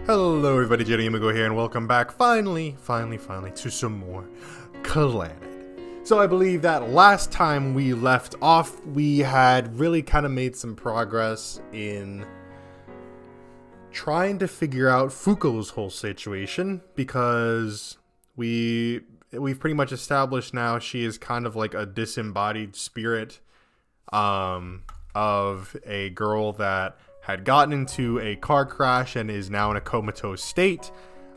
Hello everybody, J.Yumeko here, and welcome back finally to some more CLANNAD. So I believe that last time we left off, we had really kind of made some progress in trying to figure out Fuko's whole situation, because we've pretty much established now she is kind of like a disembodied spirit of a girl that had gotten into a car crash and is now in a comatose state.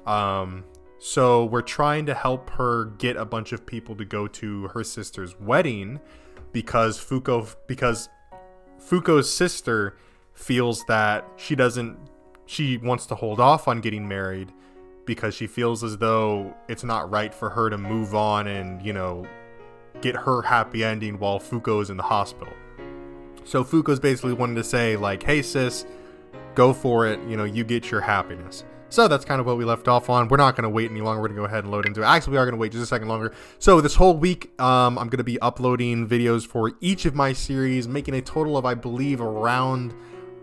So we're trying to help her get a bunch of people to go to her sister's wedding, because Fuko's sister feels that she wants to hold off on getting married because she feels as though it's not right for her to move on and, you know, get her happy ending while Fuko is in the hospital. So Fuko's basically wanting to say, like, hey sis, go for it, you know, you get your happiness. So that's kind of what we left off on. We're not going to wait any longer. We're going to go ahead and load into it. Actually, we are going to wait just a second longer. So this whole week, I'm going to be uploading videos for each of my series, making a total of, I believe, around,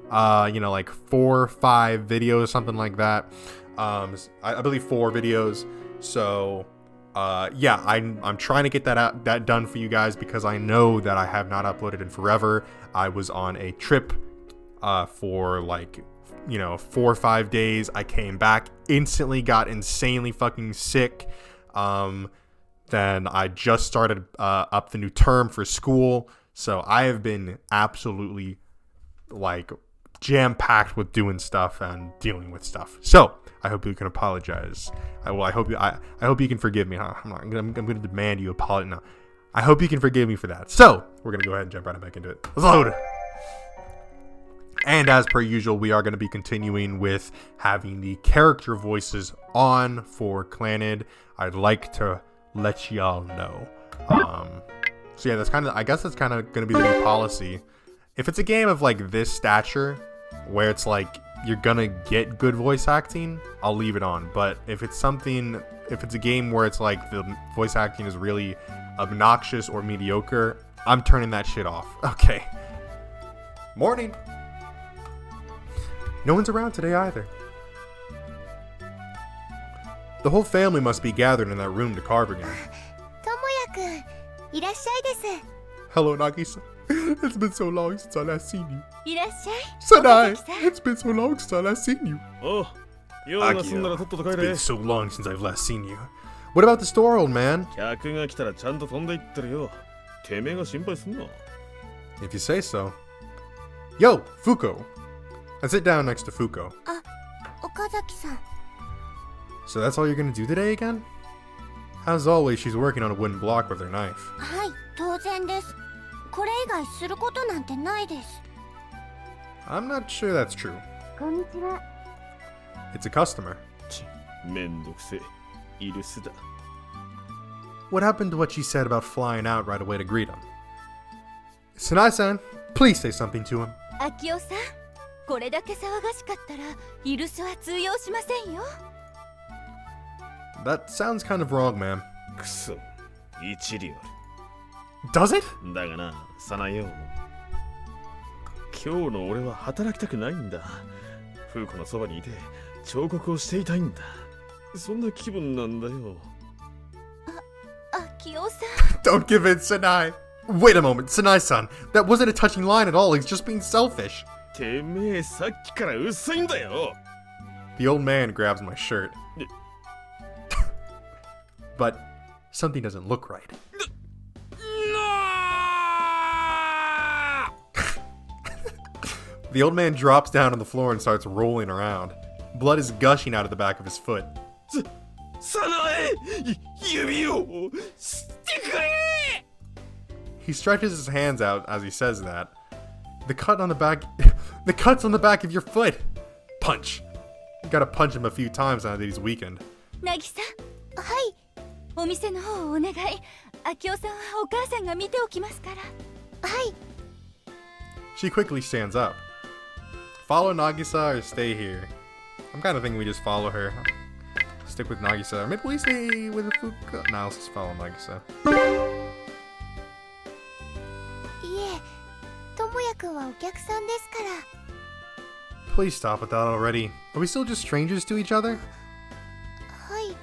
like 4 or 5 videos, something like that. I believe 4 videos. So yeah, I'm trying to get that done for you guys, because I know that I have not uploaded in forever. I was on a trip for like, 4 or 5 days. I came back, instantly got insanely fucking sick. Then I just started up the new term for school, so I have been absolutely like jam-packed with doing stuff and dealing with stuff. So I hope you can apologize. I hope you can forgive me. Huh? I'm going to demand you apologize. No, I hope you can forgive me for that. So we're going to go ahead and jump right back into it. Let's load. And as per usual, we are going to be continuing with having the character voices on for CLANNAD. I'd like to let y'all know. So yeah, I guess that's kind of going to be the new policy. If it's a game of like this stature, where it's like you're gonna get good voice acting, I'll leave it on. But if it's a game where it's like the voice acting is really obnoxious or mediocre, I'm turning that shit off. Okay. Morning. No one's around today either. The whole family must be gathered in that room to carve again. Tomoya-kun, irashai desu. Hello, Nagisa. It's been so long since I last seen you. Irashai. Sanai, it's been so long since I last seen you. Oh, Akio, it's been so long since I've last seen you. What about the store, old man? If you say so. Yo, Fuko. I sit down next to Fuko. Okazaki-san. So that's all you're gonna do today again? As always, she's working on a wooden block with her knife. はい、当然です。これ以外することなんてないです。I'm not sure that's true. こんにちは。It's a customer. めんどくせえ。イルスだ。What happened to what she said about flying out right away to greet him? Sanai-san, please say something to him. アキオさん、これだけ騒がしかったらイルスは通用しませんよ。That sounds kind of wrong, ma'am. くそ、一理ある。Does it? だがな、サナよ。今日の俺は働きたくないんだ。フーコのそばにいて彫刻をしていたいんだ。そんな気分なんだよ。アキオさん。Don't give in, Sanai. Wait a moment, Sanai-san. That wasn't a touching line at all. He's just being selfish. てめえ、さっきから薄いんだよ。The old man grabs my shirt. But something doesn't look right. The old man drops down on the floor and starts rolling around. Blood is gushing out of the back of his foot. He stretches his hands out as he says that. The cuts on the back of your foot. Punch. You gotta punch him a few times now that he's weakened. なぎさん。はい。お店の方をお願い。アキオさんはお母さんが見ておきますから。はい。She quickly stands up. Follow Nagisa or stay here? I'm kind of thinking we just follow her. Stick with Nagisa. Or maybe we stay with Fuko. Nah, let's just follow Nagisa. いえ、智也くんはお客さんですから。Please stop with that already. Are we still just strangers to each other? はい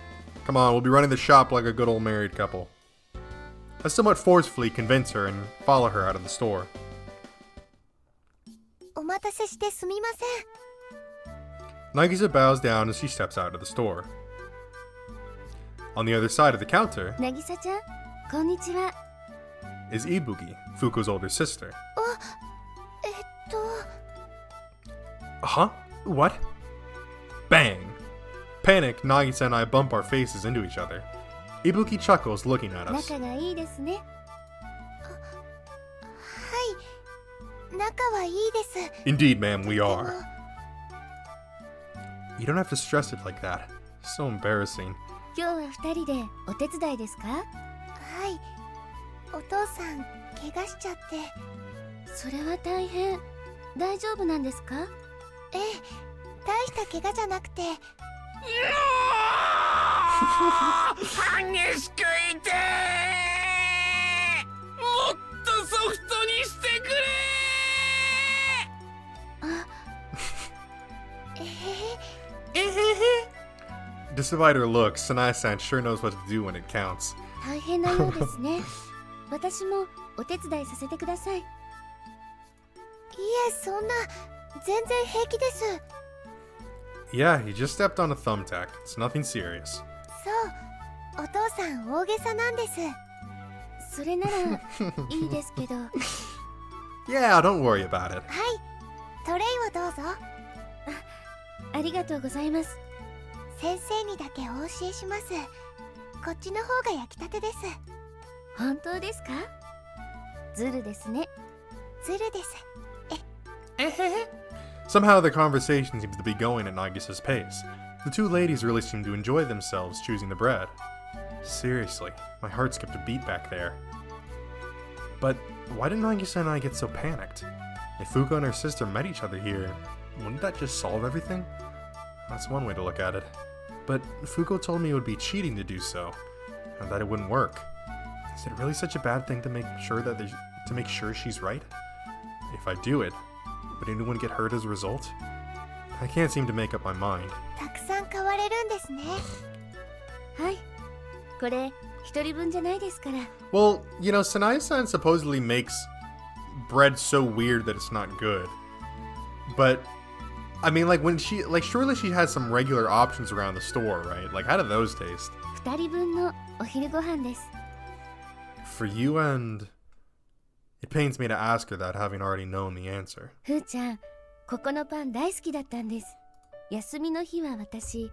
Come on, we'll be running the shop like a good old married couple. I somewhat forcefully convince her and follow her out of the store. お待たせしてすみません Nagisa bows down as she steps out of the store. On the other side of the counter 渚ちゃんこんにちは is Ibuki, Fuko's older sister. と Huh? What? Bang! Panicked, Nagisa and I bump our faces into each other. Ibuki chuckles, looking at us. 仲がいいですねはい仲はいいです Indeed, ma'am, we でも are. You don't have to stress it like that. So embarrassing. 今日は二人でお手伝いですかはいお父さん怪我しちゃってそれは大変大丈夫なんですかええ大した怪我じゃなくて激しくいてもっとソフトにしてくれDespite her looks, Sanae-san sure knows what to do when it counts. 大変なようですね私もお手伝いさせてくださいいえそんな全然平気です Yeah, he just stepped on a thumbtack. It's nothing serious. そうお父さん大げさなんですそれならいいですけどはい Yeah, don't worry about it. トレイをどうぞありがとうございます先生にだけお教えしますこっちの方が焼きたてです本当ですかズルですねズルです Somehow the conversation seems to be going at Nagisa's pace. The two ladies really seem to enjoy themselves choosing the bread. Seriously, my heart skipped a beat back there. But why did Nagisa and I get so panicked? If Fuko and her sister met each other here, wouldn't that just solve everything? That's one way to look at it. But Fuko told me it would be cheating to do so, and that it wouldn't work. Is it really such a bad thing to make sure she's right? If I do it, would anyone get hurt as a result? I can't seem to make up my mind. たくさん買われるんですねはいこれ一人分じゃないですから Well, you know, Sanae-san supposedly makes bread so weird that it's not good. But I mean, like, surely she has some regular options around the store, right? Like, how do those taste? 二人分のお昼ご飯です For you and... It pains me to ask her that, having already known the answer. ふーちゃんここのパン大好きだったんです休みの日は私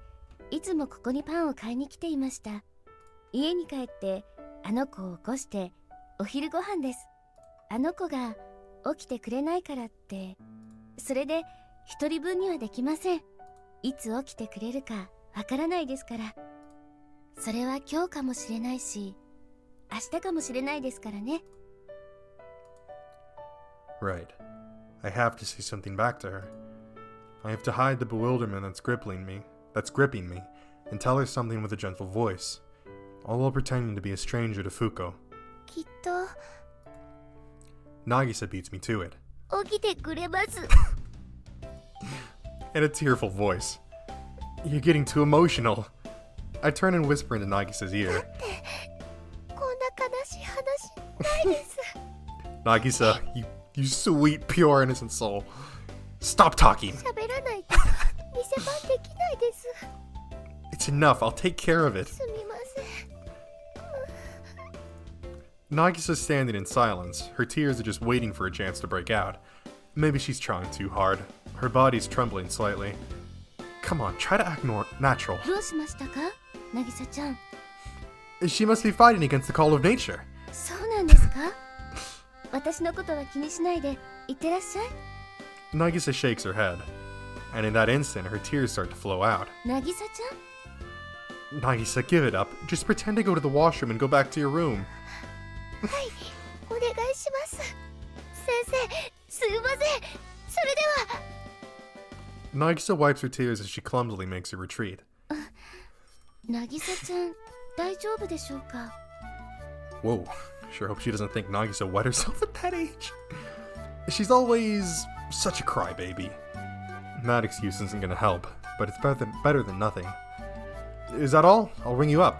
いつもここにパンを買いに来ていました家に帰ってあの子を起こしてお昼ご飯ですあの子が起きてくれないからってそれで一人分にはできませんいつ起きてくれるかわからないですからそれは今日かもしれないし明日かもしれないですからね Right. I have to say something back to her. I have to hide the bewilderment that's gripping me, and tell her something with a gentle voice, all while pretending to be a stranger to Fuko. きっと Nagisa beats me to it, 起きてくれます in a tearful voice. You're getting too emotional. I turn and whisper into Nagisa's ear. こんな悲しい話ないです Nagisa, you sweet, pure, innocent soul. Stop talking. 喋らないと店番できないです It's enough. I'll take care of it. すみません Nagisa's standing in silence. Her tears are just waiting for a chance to break out. Maybe she's trying too hard. Her body's trembling slightly. Come on, try to act natural. どうしましたか渚ちゃん She must be fighting against the call of nature. そうなんですか私のことは気にしないでいってらっしゃい Nagisa shakes her head. And in that instant, her tears start to flow out. 渚ちゃん Nagisa, give it up. Just pretend to go to the washroom and go back to your room. はいお願いします先生すいませんそれでは Nagisa wipes her tears as she clumsily makes a retreat. 渚ちゃん大丈夫でしょうか Whoa, sure hope she doesn't think Nagisa wet herself at that age. She's always such a crybaby. That excuse isn't gonna help, but it's better than nothing. Is that all? I'll ring you up.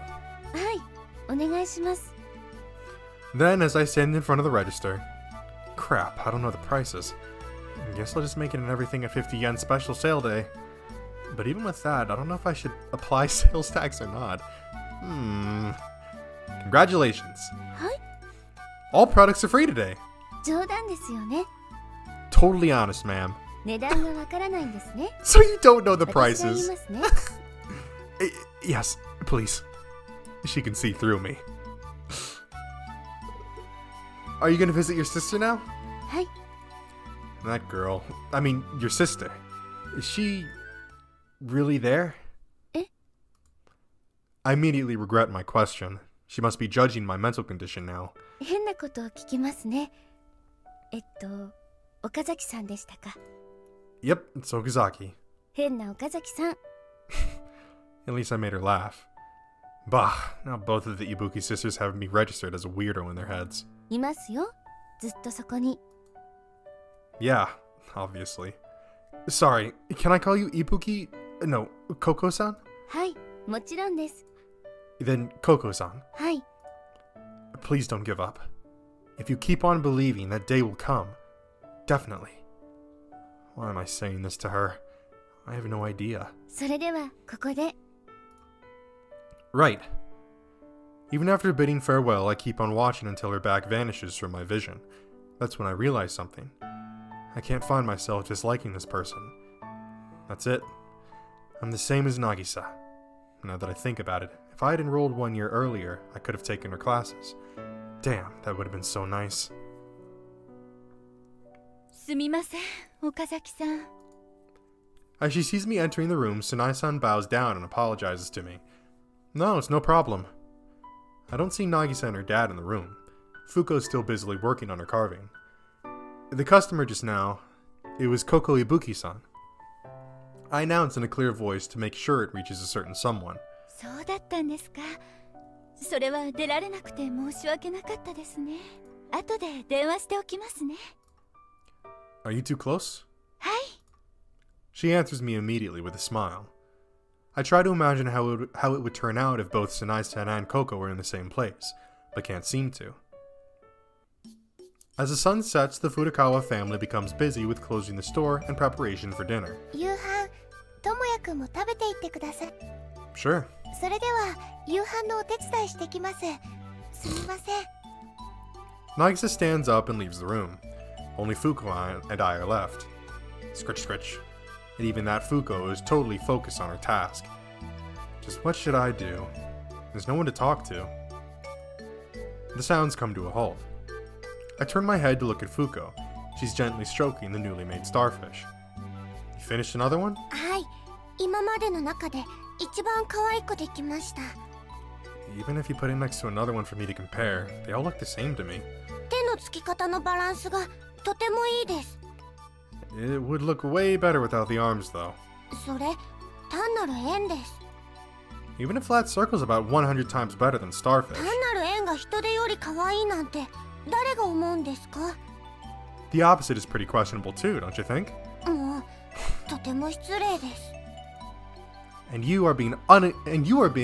はい、お願いします。 Then, as I stand in front of the register, crap, I don't know the prices. Guess I'll just make it an everything at 50 yen special sale day. But even with that, I don't know if I should apply sales tax or not. Congratulations. はい、 All products are free today. 冗談ですよね。 Totally honest, ma'am. 値段がわからないんですね。 So you don't know the 私が言い prices? ますね。 Yes, please. She can see through me. Are you gonna visit your sister now? はい、 That girl. I mean, your sister. Is she really there? え？ I immediately regret my question. She must be judging my mental condition now. 変なことを聞きますね。岡崎さんでしたか。 Yep, it's Okazaki. 変な岡崎さん。 At least I made her laugh. Bah, now both of the Ibuki sisters have me registered as a weirdo in their heads. いますよ。ずっとそこに。 Yeah, obviously. Sorry, can I call you Ibuki? No, Koko-san? はい、もちろんです。 Then Koko-san. はい、 Please don't give up. If you keep on believing, that day will come. Definitely. Why am I saying this to her? I have no idea. それではここで。 Right. Even after bidding farewell, I keep on watching until her back vanishes from my vision. That's when I realize something. I can't find myself disliking this person. That's it. I'm the same as Nagisa. Now that I think about it, if I had enrolled 1 year earlier, I could have taken her classes. Damn, that would have been so nice. すみません、岡崎さん。 As she sees me entering the room, Sunai-san bows down and apologizes to me. No, it's no problem. I don't see Nagisa and her dad in the room. Fuko's still busily working on her carving. The customer just now, it was Koko Ibuki-san. I announce in a clear voice to make sure it reaches a certain someone. そうだったんですか。それは出られなくて申し訳なかったですね。後で電話しておきますね。 Are you too close? はい。 She answers me immediately with a smile. I try to imagine how it would turn out if both Sunai-san and Koko were in the same place, but can't seem to. As the sun sets, the Furukawa family becomes busy with closing the store and preparation for dinner. 夕飯、ともやくんも食べていってください。 Sure. それでは夕飯のお手伝いしてきます。すみません。 Nagisa stands up and leaves the room. Only Fuko and I are left. Scritch, scritch. And even that Fuko is totally focused on her task. Just what should I do? There's no one to talk to. The sounds come to a halt. I turn my head to look at Fuko. She's gently stroking the newly made starfish. You finished another one? はい、今までの中で一番可愛くできました。 Even if you put it next to another one for me to compare, they all look the same to me. 手のつき方のバランスがとてもいいです。 It would look way better without the arms, though. それ、単なる円です。 Even a flat circle's about 100 times better than starfish. 単なる円が人手より可愛いなんて誰が思うんですか？ The opposite is pretty questionable too, don't you think? もう、とても失礼です。 And you are being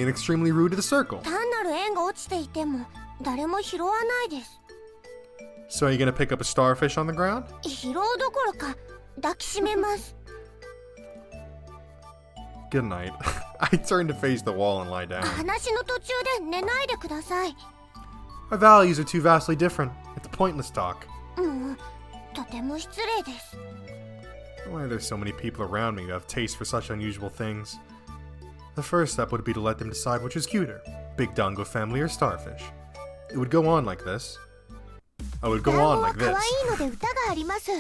extremely rude to the circle. 単なる円が落ちていても誰も拾わないです。 So are you gonna pick up a starfish on the ground? 拾うどころか抱きしめます。 Good night. I turn to face the wall and lie down. 話の途中で寝ないでください。 Our values are too vastly different. It's pointless talk. もう、とても失礼です。 Why are there so many people around me who have taste for such unusual things? The first step would be to let them decide which is cuter, Big Dango family or starfish. It would go on like this. I would go on like 団子は this. 可愛いので歌があります。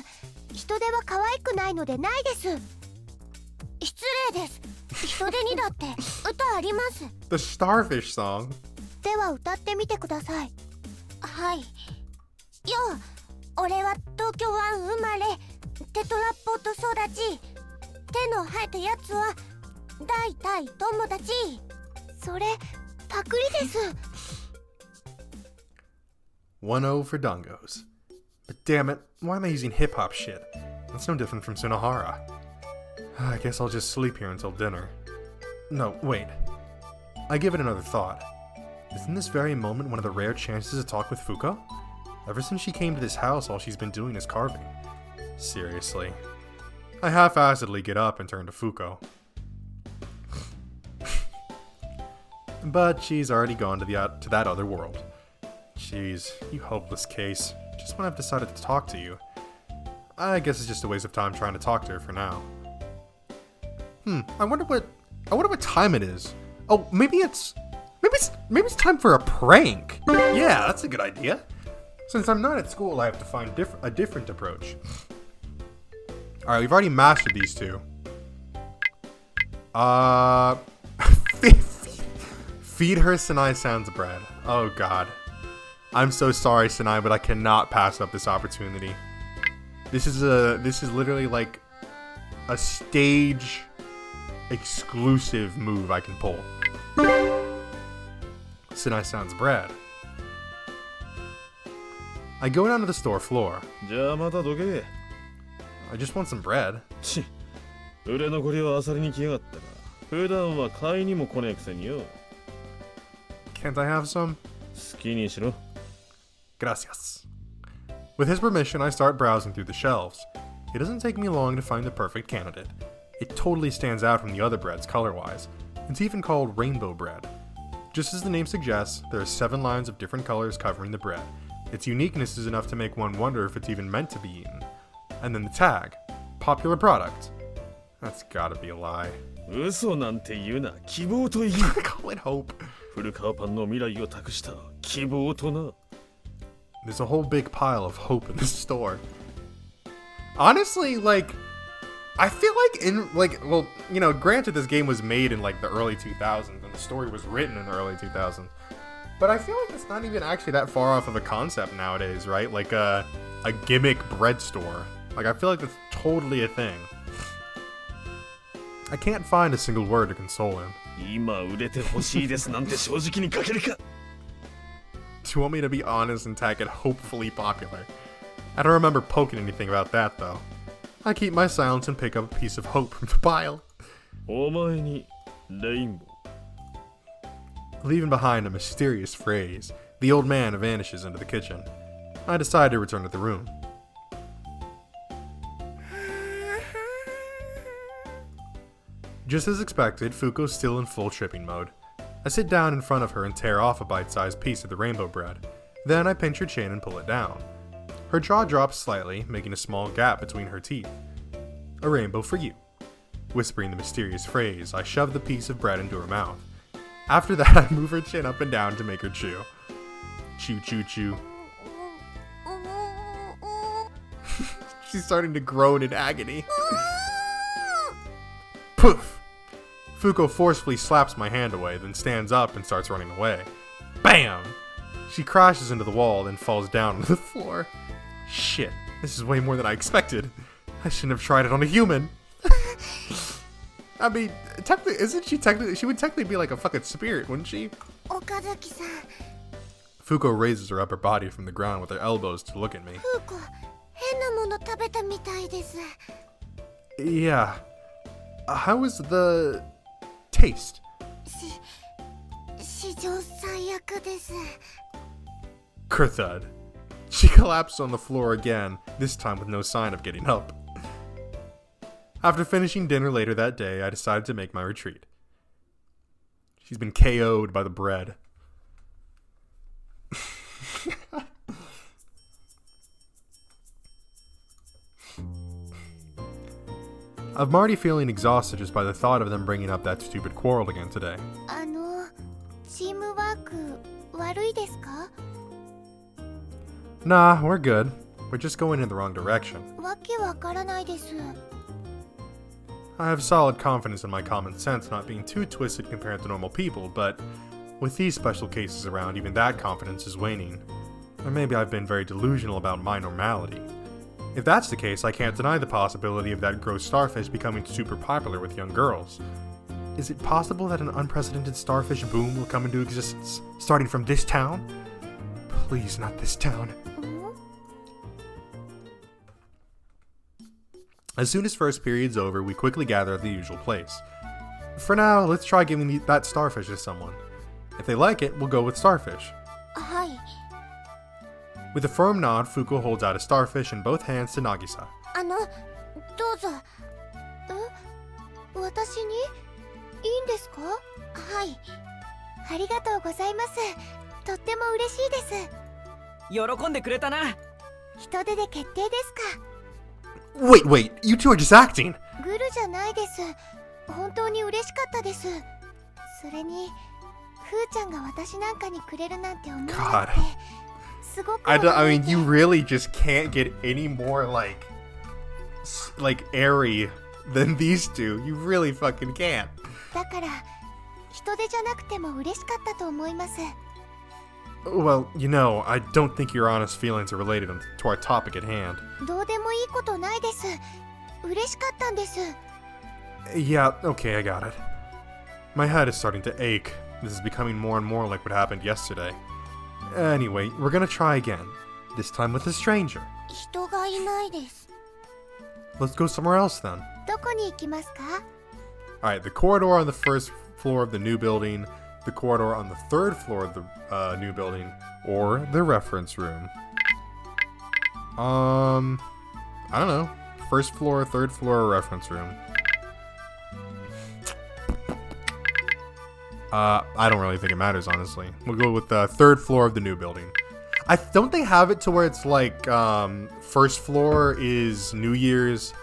人手は可愛くないのでないです。失礼です。人手にだって歌あります。 The starfish song? では歌ってみてください。はい。よう、俺は東京湾生まれ、テトラポット育ち、手の生えたやつは大体友達。それパクリです。 1-0 for Dongos. But damn it, why am I using hip-hop shit? That's no different from Sunohara. I guess I'll just sleep here until dinner. No, wait. I give it another thought. Isn't this very moment one of the rare chances to talk with Fuko? Ever since she came to this house, all she's been doing is carving. Seriously. I half-assedly get up and turn to Fuko. But she's already gone to that other world. Jeez, you hopeless case. Just when I've decided to talk to you. I guess it's just a waste of time trying to talk to her for now. I wonder what time it is. Oh, maybe it's time for a prank. Yeah, that's a good idea. Since I'm not at school, I have to find a different approach. Alright, we've already mastered these two. Feed her Sanai Sans bread. Oh god. I'm so sorry, Sanai, but I cannot pass up this opportunity. This is literally like a stage exclusive move I can pull. Sanai Sans bread. I go down to the store floor. じゃあまたどけ。 I just want some bread. ち、売れ残りはあさりに来やがったが、普段は買いにも来ねえくせによ。 Can't I have some? 好きにしろ。 Gracias. With his permission, I start browsing through the shelves. It doesn't take me long to find the perfect candidate. It totally stands out from the other breads color-wise. It's even called rainbow bread. Just as the name suggests, there are 7 lines of different colors covering the bread. Its uniqueness is enough to make one wonder if it's even meant to be eaten. And then the tag, popular product. That's gotta be a lie. 嘘なんて言うな、希望と言う。 Call it hope. 古川パンの未来を託した希望とな。 There's a whole big pile of hope in this store. Honestly, like, I feel like well, you know, granted this game was made in like the early 2000s and the story was written in the early 2000s, but I feel like it's not even actually that far off of a concept nowadays, right? Like a gimmick bread store. Like, I feel like that's totally a thing. I can't find a single word to console him. 今売れてほしいですなんて正直に書けるか。 Do you want me to be honest and tag it hopefully popular? I don't remember poking anything about that, though. I keep my silence and pick up a piece of hope from the pile. お前にレインボー。 Leaving behind a mysterious phrase, the old man vanishes into the kitchen. I decide to return to the room. Just as expected, Fuko's still in full tripping mode. I sit down in front of her and tear off a bite-sized piece of the rainbow bread. Then I pinch her chin and pull it down. Her jaw drops slightly, making a small gap between her teeth. A rainbow for you. Whispering the mysterious phrase, I shove the piece of bread into her mouth. After that, I move her chin up and down to make her chew. Chew, chew, chew. She's starting to groan in agony. Poof! Fuko forcefully slaps my hand away, then stands up and starts running away. Bam! She crashes into the wall, then falls down onto the floor. Shit, this is way more than I expected. I shouldn't have tried it on a human. I mean, technically, she would technically be like a fucking spirit, wouldn't she? Okazaki-san. Fuko raises her upper body from the ground with her elbows to look at me. Fuko, 変なもの食べたみたいです。 Yeah. How was the taste? 史上最悪です。 Kerthud. She collapsed on the floor again, this time with no sign of getting up. After finishing dinner later that day, I decided to make my retreat. She's been KO'd by the bread. I'm already feeling exhausted just by the thought of them bringing up that stupid quarrel again today. チームワーク悪いですか? Nah, we're good. We're just going in the wrong direction. わけわからないです。 I have solid confidence in my common sense not being too twisted compared to normal people, but with these special cases around, even that confidence is waning. Or maybe I've been very delusional about my normality. If that's the case, I can't deny the possibility of that gross starfish becoming super popular with young girls. Is it possible that an unprecedented starfish boom will come into existence, starting from this town? Please, not this town. As soon as first period's over, we quickly gather at the usual place. For now, let's try giving that starfish to someone. If they like it, we'll go with Starfish. はい。 With a firm nod, Fuko holds out a starfish in both hands to Nagisa. どうぞ。私にいいんですか？はい。ありがとうございます。とっても嬉しいです。喜んでくれたな。人手で決定ですか？ Wait, you two are just acting! グルじゃないです。本当に嬉しかったです。それに、ふーちゃんが私なんかにくれるなんて思わなくて、すごく I mean, you really just can't get any more, like airy than these two. You really fucking can't. だから、人手じゃなくても嬉しかったと思います。 Well, I don't think your honest feelings are related to our topic at hand. どうでもいいことないです。嬉しかったんです。 Yeah, okay, I got it. My head is starting to ache. This is becoming more and more like what happened yesterday. Anyway, we're gonna try again. This time with a stranger. 人がいないです。 Let's go somewhere else then. どこに行きますか？ Alright, the corridor on the first floor of the new building, the corridor on the third floor of the new building, or the reference room. I don't know. First floor, third floor, reference room. I don't really think it matters, honestly. We'll go with the third floor of the new building. Don't they have it to where it's like, first floor is New Year's,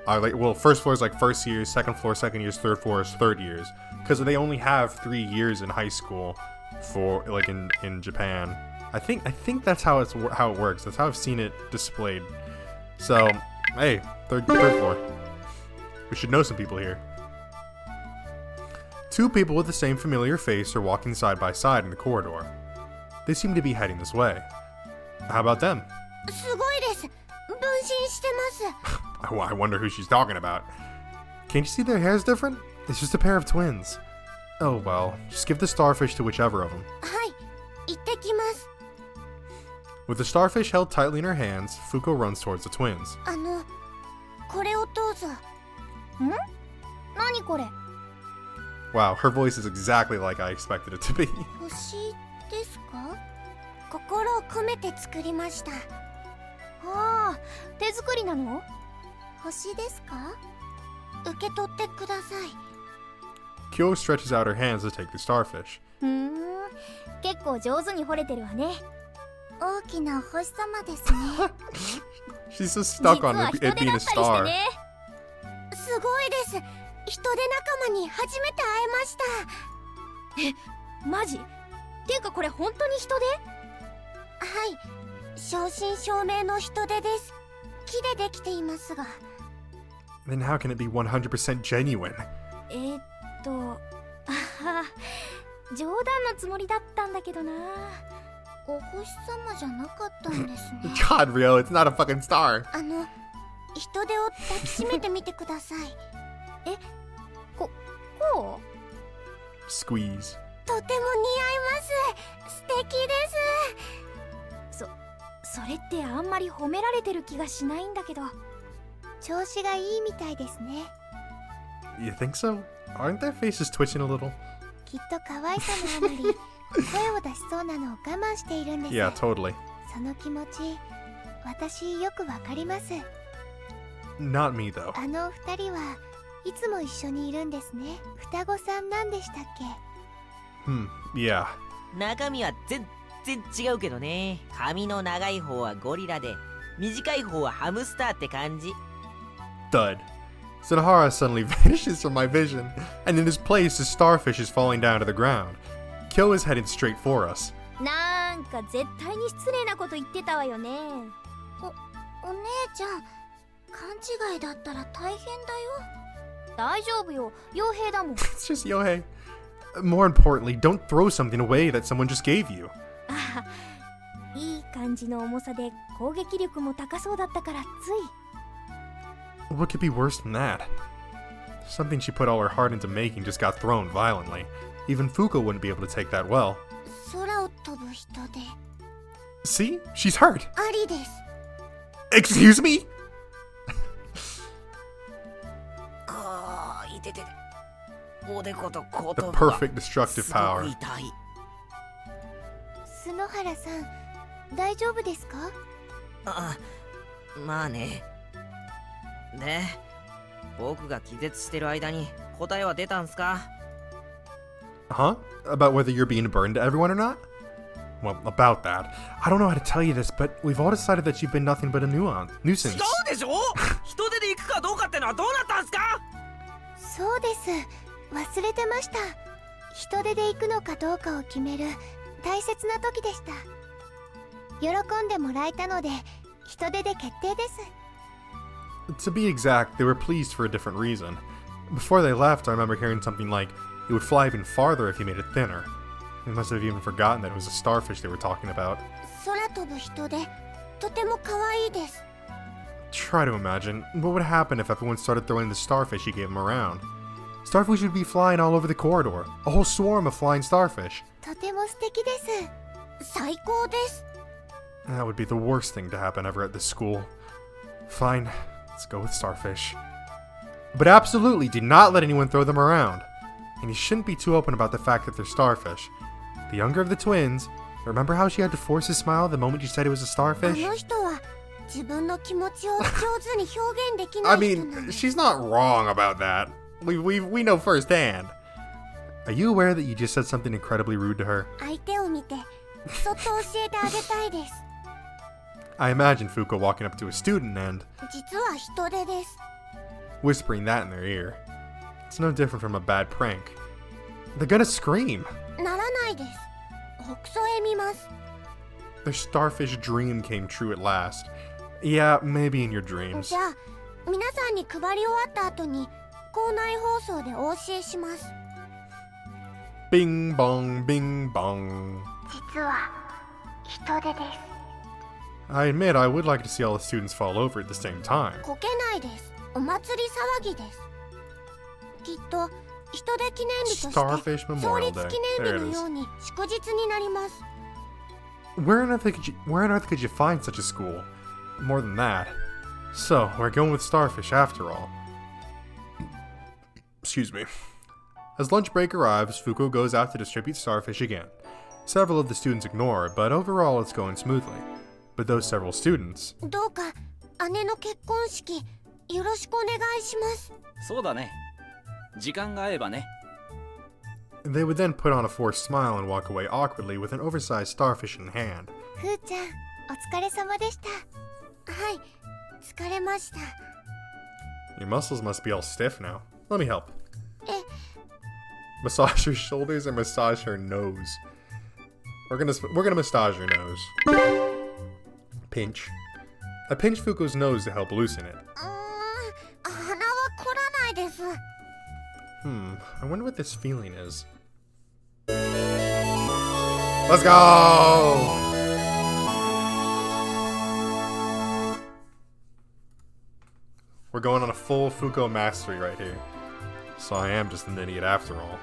first floor is like first years, second floor, second years, third floor is third years. Because they only have 3 years in high school for, like, in Japan. I think that's how it works. That's how I've seen it displayed. So, hey, third floor. We should know some people here. Two people with the same familiar face are walking side by side in the corridor. They seem to be heading this way. How about them? すごいです。分身してます。 I wonder who she's talking about. Can't you see their hair's different? It's just a pair of twins. Oh well, just give the starfish to whichever of them. はい。行ってきます。 With the starfish held tightly in her hands, Fuko runs towards the twins. これをどうぞ。ん？何これ？ Wow, her voice is exactly like I expected it to be. 星ですか？心を込めて作りました。ああ、手作りなの？星ですか？受け取ってください。 Kyo stretches out her hands to take the starfish. 結構上手に掘れてるわね。大きなお星様ですね。She's so stuck on it being a star. すごいです。人手仲間に初めて会えました。え、マジ？っていうかこれ本当に人手？はい、正真正銘の人手です。木でできていますが。Then how can it be 100% genuine? 冗談のつもりだったんだけどな。お星様じゃなかったんですね。God, Rio, it's not a fucking star. 人手を抱きしめてみてください。え、こう？ Squeeze. とても似合います。素敵です。それってあんまり褒められてる気がしないんだけど。調子がいいみたいですね。You think so? Aren't their faces twitching a little? きっと可愛さのあまり声を出しそうなのを我慢しているんです。Yeah, totally. その気持ち、私よくわかります。 Not me, though. 二人はいつも一緒にいるんですね。双子さんなんでしたっけ？ Yeah. 中身は全然違うけどね。髪の長い方はゴリラで、短い方はハムスターって感じ。 Thud. Sunahara suddenly vanishes from my vision, and in his place, a starfish is falling down to the ground. Kyo is heading straight for us. なんか絶対に失礼なこと言ってたわよね。お姉ちゃん、勘違いだったら大変だよ。大丈夫よ、傭兵だもん。It's just Yohei. More importantly, don't throw something away that someone just gave you. いい感じの重さで攻撃力も高そうだったからつい。What could be worse than that? Something she put all her heart into making just got thrown violently. Even Fuko wouldn't be able to take that well. 空を飛ぶ人で。 See? She's hurt. ありです。 Excuse me? いてて。おでこと後 The 頭部が perfect destructive すご power. く痛い。角原さん、大丈夫ですか？あ、まあね。で、僕が気絶してる間に答えは出たんすか？ Huh? About whether you're being burned to everyone or not? Well, about that. I don't know how to tell you this, but we've all decided that you've been nothing but a nuisance. 違うでしょ人手で行くかどうかってのはどうなったんすか？そうです。忘れてました。人手で行くのかどうかを決める大切な時でした。喜んでもらえたので、人手で決定です。To be exact, they were pleased for a different reason. Before they left, I remember hearing something like, it would fly even farther if you made it thinner. They must have even forgotten that it was a starfish they were talking about. 空飛ぶ人手、とても可愛いです。Try to imagine, what would happen if everyone started throwing the starfish you gave them around? Starfish would be flying all over the corridor, a whole swarm of flying starfish. とても素敵です。最高です。That would be the worst thing to happen ever at this school. Fine, let's go with starfish. But absolutely do not let anyone throw them around. And you shouldn't be too open about the fact that they're starfish. The younger of the twins, remember how she had to force a smile the moment you said it was a あ starfish? の人は自分の気持ちを上手に表現できな I い人な mean, の。 she's not wrong about that. We know firsthand. Are you aware that you just said something incredibly rude to her? 相手を見て、そっと教えてあげたいです。 I imagine Fuko walking up to a student and 実は人手です。 whispering that in their ear. It's no different from a bad prank. They're gonna scream. ならないです。北総へ見ます。 Their starfish dream came true at last. Yeah, maybe in your dreams. じゃあ、皆さんに配り終わった後に、校内放送でお教えします。 Bing bong, bing bong. 実は人手です。 I admit I would like to see all the students fall over at the same time. こけないです。お祭り騒ぎです。きっと人手記念日として Starfish 創 Memorial 立 Day. 記念 There 日 it の is. ように祝日になります。 Where on earth could you find such a school? More than that. So, we're going with Starfish after all. Excuse me. As lunch break arrives, Fuko goes out to distribute Starfish again. Several of the students ignore her, but overall it's going smoothly. But those several students, どうか姉の結婚式よろしくお願いします。そうだね。時間が合えばね。 they would then put on a forced smile and walk away awkwardly with an oversized starfish in hand. ふーちゃん、お疲れ様でした。はい、疲れました。 Your muscles must be all stiff now. Let me help. え、 Massage her shoulders and massage her nose. We're gonna massage her nose. Pinch. I pinch Fuko's nose to help loosen it. 鼻は凝らないです。 I wonder what this feeling is. Let's go! We're going on a full Fuko mastery right here. So I am just an idiot after all.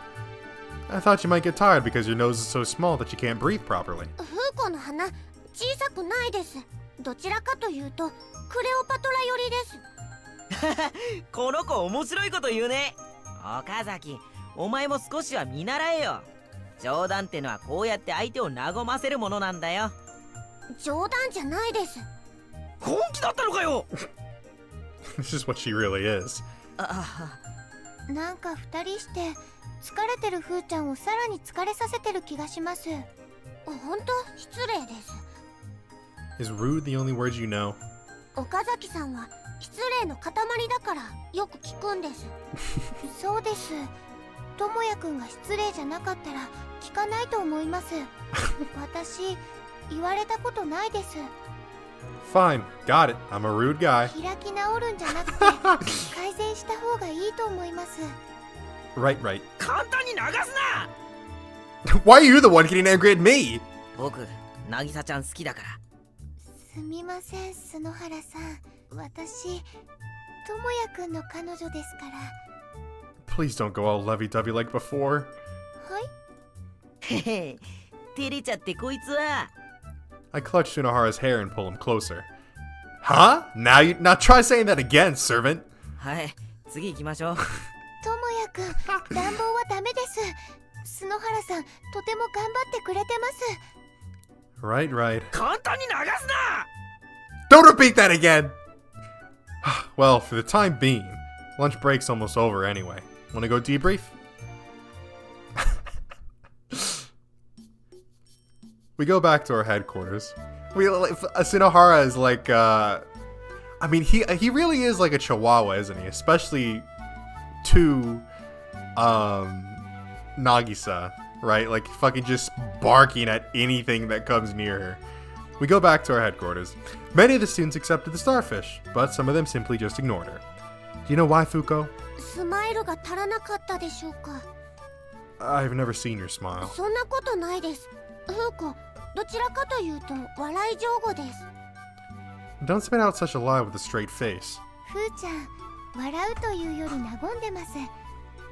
I thought you might get tired because your nose is so small that you can't breathe properly. フーコの鼻、小さくないです。どちらかというと、クレオパトラ寄りです。この子面白いこと言うね。岡崎、お前も少しは見習えよ。冗談ってのはこうやって相手を和ませるものなんだよ。冗談じゃないです。本気だったのかよ。This is what she really is. なんか二人して疲れてるふーちゃんをさらに疲れさせてる気がします。本当失礼です。 Is rude the only word you know? 岡崎さんは失礼の塊だからよく聞くんです。そうです。ともやくんが失礼じゃなかったら聞かないと思います。私言われたことないです。 Fine, got it. I'm a rude guy. 開き直るんじゃなくて改善した方がいいと思います。 Right, right. 簡単に流すな。 Why are you the one getting angry at me? 僕、渚ちゃん好きだから。すみません、角原さん。私、ともやくんの彼女ですから。 Please don't go all lovey-dovey like before. はい。へへ、照れちゃってこいつは。I clutch Tsunohara's hair and pull him closer. Huh? Now try saying that again, servant. はい、次行きましょう。ともくん、乱暴はダメです。篠原さん、とても頑張ってくれてます。 Right, right. 簡単に流すな。 Don't repeat that again! Well, for the time being, lunch break's almost over anyway. Wanna go debrief? We go back to our headquarters. Shinohara is like, I mean, he really is like a chihuahua, isn't he? Especially to, Nagisa, right? Like, fucking just barking at anything that comes near her. We go back to our headquarters. Many of the students accepted the Starfish, but some of them simply just ignored her. Do you know why, Fuko? スマイルが足らなかったでしょうか。 I've never seen your smile. そんなことないです。フーコ、どちらかというと笑い上手です。 Don't spit out such a lie with a straight face. フーちゃん、笑うというより和んでます。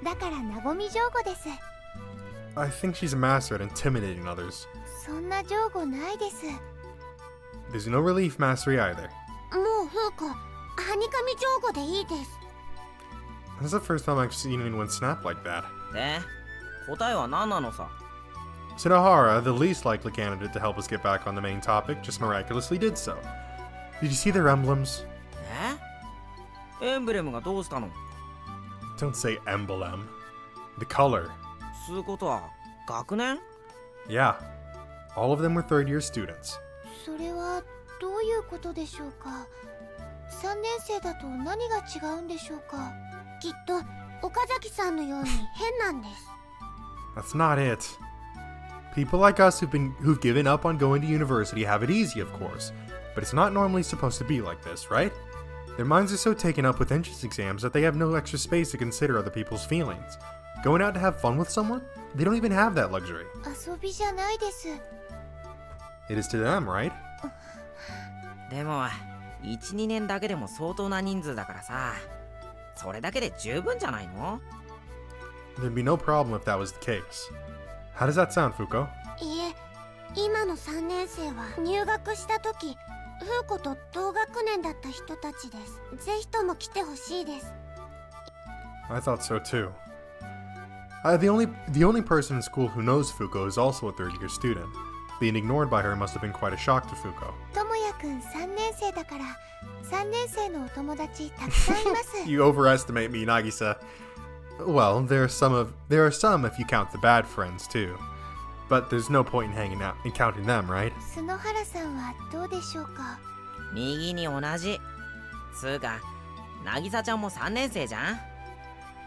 だから和み上手です。 I think she's a master at intimidating others. そんな上手ないです。 There's no relief mastery either. もうフーコ、はにかみ上手でいいです。 This is the first time I've seen anyone snap like that. で、答えは何なのさ。 Shinohara, the least likely candidate to help us get back on the main topic, just miraculously did so. Did you see their emblems? エンブレムがどうしたの？ Don't say emblem. The color. つうことは学年？ Yeah. All of them were third-year students. それはどういうことでしょうか。3年生だと何が違うんでしょうか。きっと岡崎さんのように変なんです。 That's not it. People like us who've given up on going to university have it easy, of course, but it's not normally supposed to be like this, right? Their minds are so taken up with entrance exams that they have no extra space to consider other people's feelings. Going out to have fun with someone? They don't even have that luxury. 遊びじゃないです。 It is to them, right? でも、1、2年だけでも相当な人数だからさ、それだけで十分じゃないの？ There'd be no problem if that was the case. How does that sound, Fuko? いえ、今の3年生は入学した時、フーコと同学年だった人たちです。ぜひとも来てほしいです。 I thought so too. The only person in school who knows Fuko is also a third-year student. Being ignored by her must have been quite a shock to Fuko. ともやくん3年生だから、3年生のお友達たくさんいます。You overestimate me, Nagisa. Well, there are some if you count the bad friends too. But there's no point in hanging out and counting them, right? 篠原さんはどうでしょうか。右に同じ。つうか、渚ちゃんも3年生じゃん？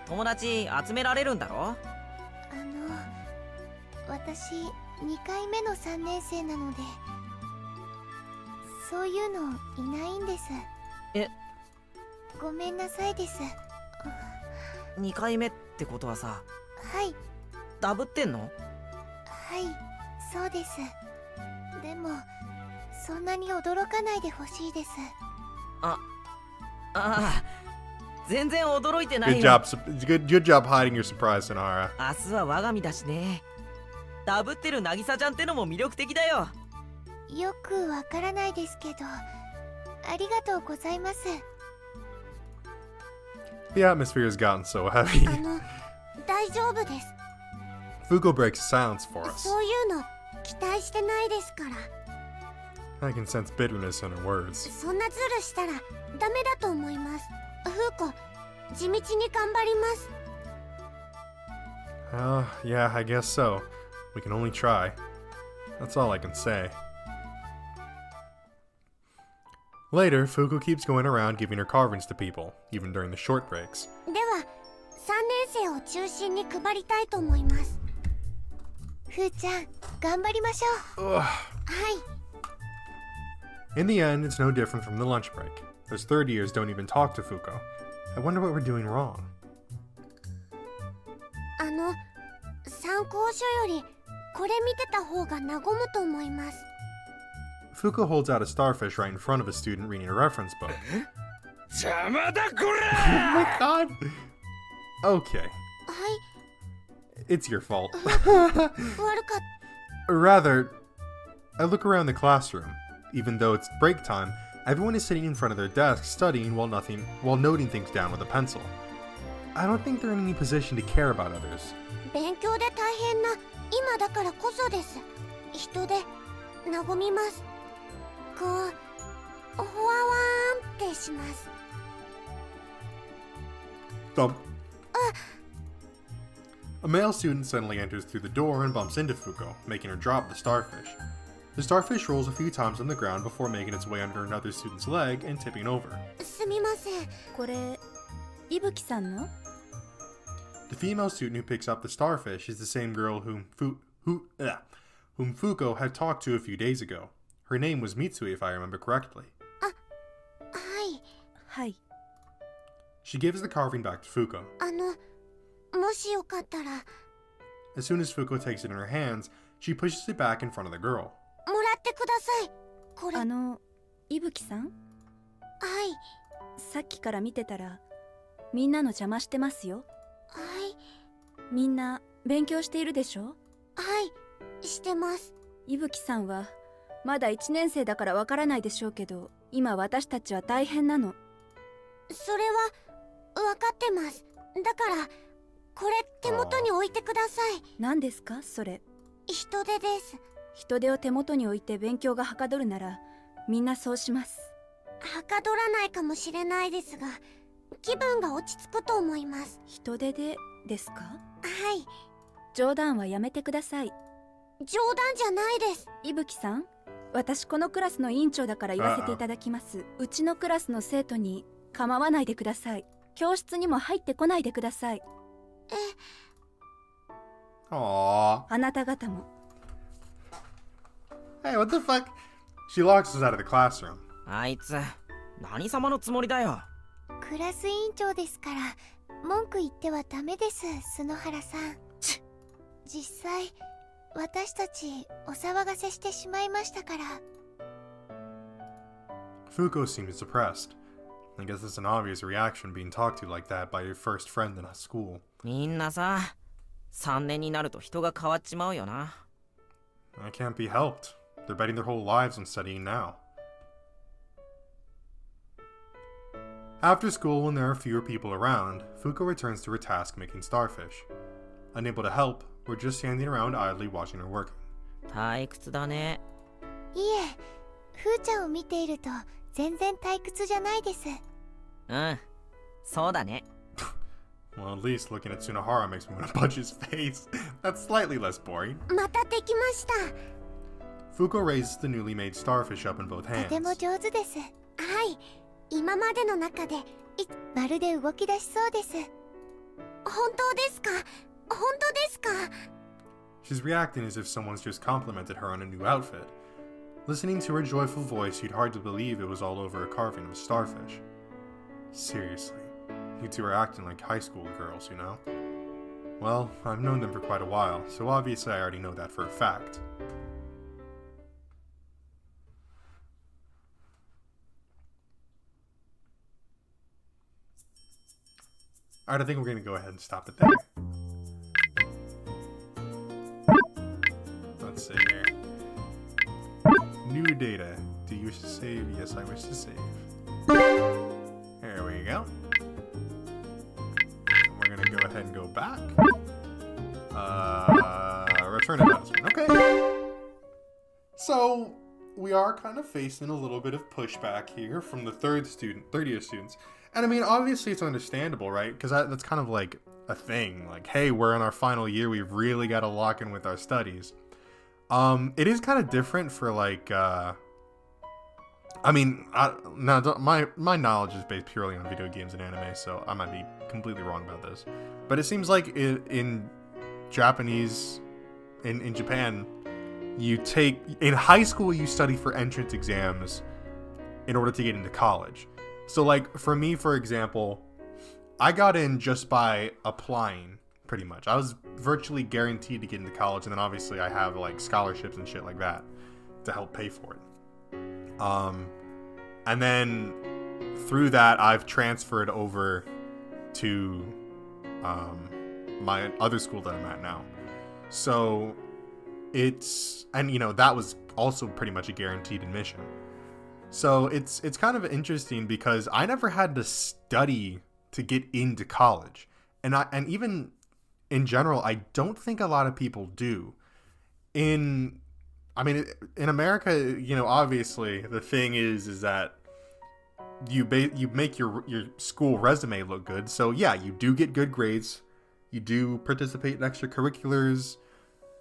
友達集められるんだろ？私2回目の3年生なので、そういうのいないんです。え？ごめんなさいです。2回目ってことはさ、はい。ダブってんの？はい、そうです。でも、そんなに驚かないでほしいです。ああ、全然驚いてない Good よ。 job, good job hiding your surprise, Sonara. 明日は我が身だしね。ダブってる渚ちゃんってのも魅力的だよ。よくわからないですけど、ありがとうございます。The atmosphere has gotten so heavy. 大丈夫です。Fuko breaks silence for us. そういうの期待してないですから。I can sense bitterness in her words. そんなズルしたらダメだと思います。フーコ、地道に頑張ります。Yeah, I guess so. We can only try. That's all I can say. Later, Fuko keeps going around giving her carvings to people, even during the short breaks. では、3年生を中心に配りたいと思います。ふーちゃん、頑張りましょう。はい。In the end, it's no different from the lunch break. Those third years don't even talk to Fuko. I wonder what we're doing wrong. 参考書よりこれ見てた方が和むと思います。 Fuko holds out a starfish right in front of a student reading a reference book. 邪魔だこ Oh ら my god! Okay, はい、 it's your fault. 悪かっ Rather, I look around the classroom. Even though it's break time, everyone is sitting in front of their desks studying while noting things down with a pencil. I don't think they're in any position to care about others. 勉強で大変な今だからこそです。人で和みます。こう、ほわわーんってします。Thump. A male student suddenly enters through the door and bumps into Fuko, making her drop the starfish. The starfish rolls a few times on the ground before making its way under another student's leg and tipping over. すみません。これ伊吹さんの？ The female student who picks up the starfish is the same girl whom Fuko had talked to a few days ago. Her name was Mitsui, if I remember correctly. はい。はい。 She gives the carving back to Fuko. もしよかったら As soon as Fuko takes it in her hands, she pushes it back in front of the girl. もらってください。これ。伊吹さん？はい。さっきから見てたらみんなの邪魔してますよ。はい。みんな勉強しているでしょ？はい。してます。伊吹さんはまだ1年生だからわからないでしょうけど、今私たちは大変なの。それは分かってます。だからこれ手元に置いてください。何ですかそれ？人手です。人手を手元に置いて勉強がはかどるならみんなそうします。はかどらないかもしれないですが、気分が落ち着くと思います。人手ですか？はい。冗談はやめてください。冗談じゃないです。伊吹さん、私このクラスの委員長だから言わせていただきます。うちのクラスの生徒に構わないでください。教室にも入ってこないでください。Aww. あなた方も。 Hey, what the fuck? She locks us out of the classroom. あいつ何様のつもりだよ。クラス委員長ですから文句言ってはダメです、篠原さん。実際私たちお騒がせしてしまいましたから。 Fuko seems suppressed. I guess it's an obvious reaction being talked to like that by your first friend in a school. みんなさ、3年になると人が変わっちまうよな。That can't be helped. They're betting their whole lives on studying now. After school, when there are fewer people around, Fuko returns to her task making starfish. Unable to help, we're just standing around idly watching her working. 退屈だね。いえ、ふーちゃんを見ていると全然退屈じゃないです。うん、そうだね。Well, at least looking at Tsunohara makes me want to punch his face. That's slightly less boring. またできました。Fuko raises the newly made starfish up in both と hands. ても上手です。はい、今までの中でまるで動き出しそうです。本当ですか？本当ですか？ She's reacting as if someone's just complimented her on a new outfit. Listening to her joyful voice, you'd hardly believe it was all over a carving of a starfish. Seriously, you two are acting like high school girls, you know? Well, I've known them for quite a while, so obviously I already know that for a fact. Alright, I think we're going to go ahead and stop it there. Let's see here. New data. Do you wish to save? Yes, I wish to save. There we go. We're going to go ahead and go back. Return announcement. Okay. So, we are kind of facing a little bit of pushback here from the third year students. And I mean, obviously it's understandable, right? Because that's kind of like a thing. Like, hey, we're in our final year. We've really got to lock in with our studies. It is kind of different for like, I mean, my knowledge is based purely on video games and anime, so I might be completely wrong about this. But it seems like in Japanese, in Japan, in high school, you study for entrance exams in order to get into college. So like for me, for example, I got in just by applying, pretty much. I was virtually guaranteed to get into college, and then obviously I have like scholarships and shit like that to help pay for it. And then through that, I've transferred over to my other school that I'm at now. So and you know, that was also pretty much a guaranteed admission. So it's kind of interesting because I never had to study to get into college. And even in general, I don't think a lot of people do. In America, you know, obviously the thing is that you make your school resume look good. So yeah, you do get good grades, you do participate in extracurriculars,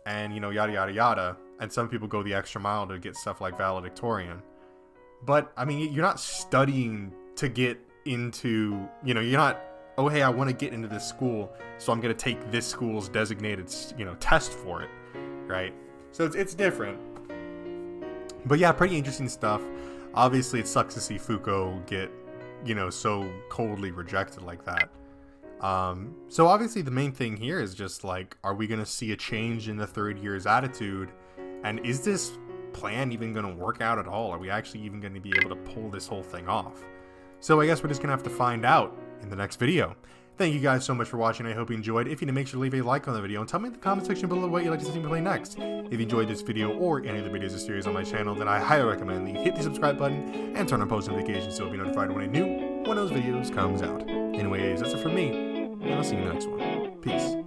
and you know, yada yada yada. And some people go the extra mile to get stuff like valedictorian. But I mean, you're not studying to get into, you know, you're not, oh hey, I want to get into this school, so I'm gonna take this school's designated, you know, test for it, right? So it's different. But yeah, pretty interesting stuff. Obviously, it sucks to see Fuko get, you know, so coldly rejected like that. So obviously the main thing here is just like, are we gonna see a change in the third year's attitude? And is this plan even gonna work out at all? Are we actually even gonna be able to pull this whole thing off? So I guess we're just gonna have to find out in the next video. Thank you guys so much for watching. I hope you enjoyed. If you did, make sure to leave a like on the video and tell me in the comment section below what you'd like to see me play next. If you enjoyed this video or any of the videos or series on my channel, then I highly recommend that you hit the subscribe button and turn on post notifications so you'll be notified when those videos comes out. Anyways, that's it from me, and I'll see you in the next one. Peace.